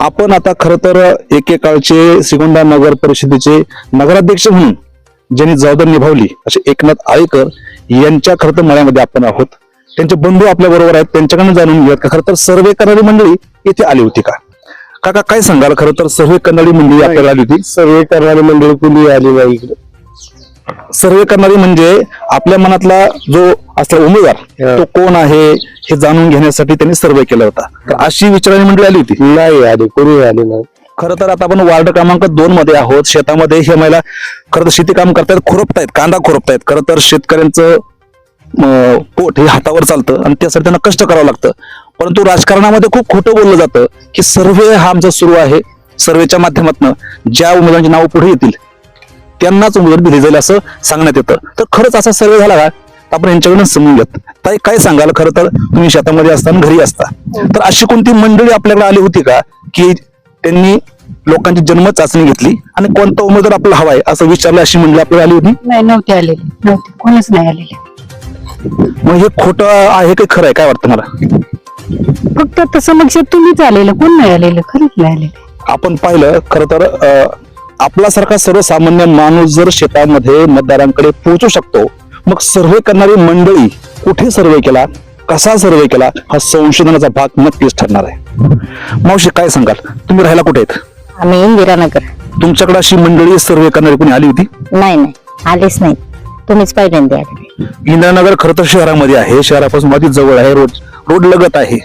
आपण आता खर तर एकेकाळचे श्रीगोंदा नगर परिषदेचे नगराध्यक्ष म्हणून ज्यांनी जबाबदारी निभावली असे एकनाथ आळेकर यांच्या खरं तर मळ्यामध्ये आपण आहोत. त्यांचे बंधू आपल्या बरोबर आहेत, त्यांच्याकडून जाणून घेऊयात का खरं तर सर्वे करणारी मंडळी इथे आली होती का. काका काय सांगाल, खरं तर सर्वे करणारी मंडळी आपल्याला आली होती? सर्वे करणारी मंडळी कुणी आली नाही इकडे. सर्वे करणारी म्हणजे आपल्या मनातला जो असला उमेदवार तो कोण आहे हे जाणून घेण्यासाठी त्यांनी सर्वे केला होता. तर अशी विचारणारी मंडळी आली होती? नाही आली, कोणी आली नाही. खरं तर आता आपण वार्ड क्रमांक 2 मध्ये आहोत. शेतामध्ये हे महिला खरं तर शेती काम करतायत, खुरपतायत, कांदा खुरपतायत. खरं तर शेतकऱ्यांचं पोट हे हातावर चालतं आणि त्यासाठी त्यांना कष्ट करावं लागतं. परंतु राजकारणामध्ये खूप खोटं बोललं जातं की सर्वे हा आमचा सुरू आहे, सर्वेच्या माध्यमातून ज्या उमेदवारांची नाव पुढे येतील त्यांनाच उमेदवारी दिली जाईल असं सांगण्यात येतं. तर खरंच असा सर्वे झाला का, आपण यांच्याकडून समजून घेत. ताई काय सांगाल, खरं तर तुम्ही शेतामध्ये असताना घरी असता, तर अशी कोणती मंडळी आपल्याकडे आली होती का की त्यांनी लोकांची जन्म चाचणी घेतली आणि कोणता उमेदवार आपल्याला हवाय असं विचारलं, अशी मंडळी आपल्याला आली होती? नाही, नव्हते आलेले, नव्हते, कोणच नाही आलेले. मग हे खोटं आहे की खरं आहे, काय वाटतं मला? फक्त तसं मग तुम्हीच आलेलं, कोण नाही आलेलं, खरंच नाही आलेलं. आपण पाहिलं खरं तर आपल्यासारखा सर्वसामान्य माणूस जर शेतामध्ये मतदारांकडे पोहोचू शकतो, मग सर्वे करणारी मंडळी कुठे सर्वे केला, कसा सर्वे केला, हा संशोधनाचा भाग नक्कीच ठरणार आहे. मावशी काय सांगाल, तुम्ही राहायला कुठे आहेत? आम्ही इंदिरानगर. तुमच्याकडे अशी मंडळी सर्वे करणारी कोणी आली होती? नाही नाही, आलेच नाही, तुम्हीच पहिल्यांदा आले. इंदिरानगर खरं तर शहरामध्ये आहे, शहरापासून अगदी जवळ आहे, रोड लगत आहे.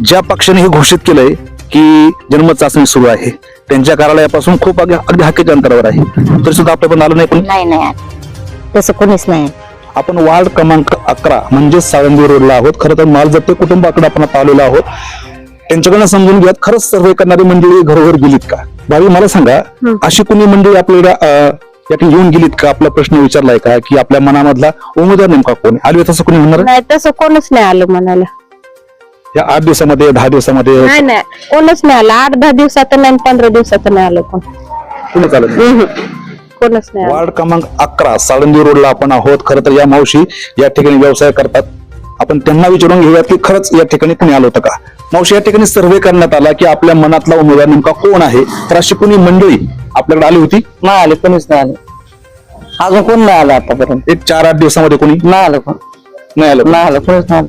ज्या पक्षाने हे घोषित केलंय की जन्म चाचणी सुरू आहे त्यांच्या कार्यालयापासून खूप अगदी हाकेच्या अंतरावर आहे, तरी सुद्धा आपल्या पण आलं नाही कोणी? नाही नाही, तसं कोणीच नाही. आपण वार्ड क्रमांक 11 म्हणजे साळंदी रोडला आहोत. खरं तर मालजप्ते कुटुंबाकडे आपण आता आलेलो आहोत. त्यांच्याकडनं समजून घ्या, खरंच सर्वे करणारी मंडळी घरोघर गेलीत का? भावी मला सांगा, अशी कोणी मंडळी आपल्याला येऊन गेलीत का? आपला प्रश्न विचारलाय का की आपल्या मनामधला उमेदवार नेमका कोण आली, तसं कोणी म्हणणार नाही, तसं कोणच नाही आलं म्हणाला. या 8 दिवसामध्ये 10 दिवसामध्ये नाही नाही, कोणच नाही आलं. 8-10 दिवसात नाही, 15 दिवसात नाही आलं कोण. कोणी चालत? कोणच नाही आलं. वार्ड क्रमांक 11 साळंदी रोडला आपण आहोत. खरं तर या मावशी या ठिकाणी व्यवसाय करतात. आपण त्यांना विचारून घेऊयात की खरंच या ठिकाणी कोणी आलं होतं का. मावशी, या ठिकाणी सर्वे करण्यात आला की आपल्या मनातला उमेदवार नेमका कोण आहे, तर अशी कोणी मंडळी आपल्याकडे आली होती? नाही आले, कोणीच नाही आले. अजून कोण नाही आलं आतापर्यंत. एक 4-8 दिवसामध्ये कोणी नाही आलं, कोण नाही आलं? नाही आलं, कोणीच नाही आलं.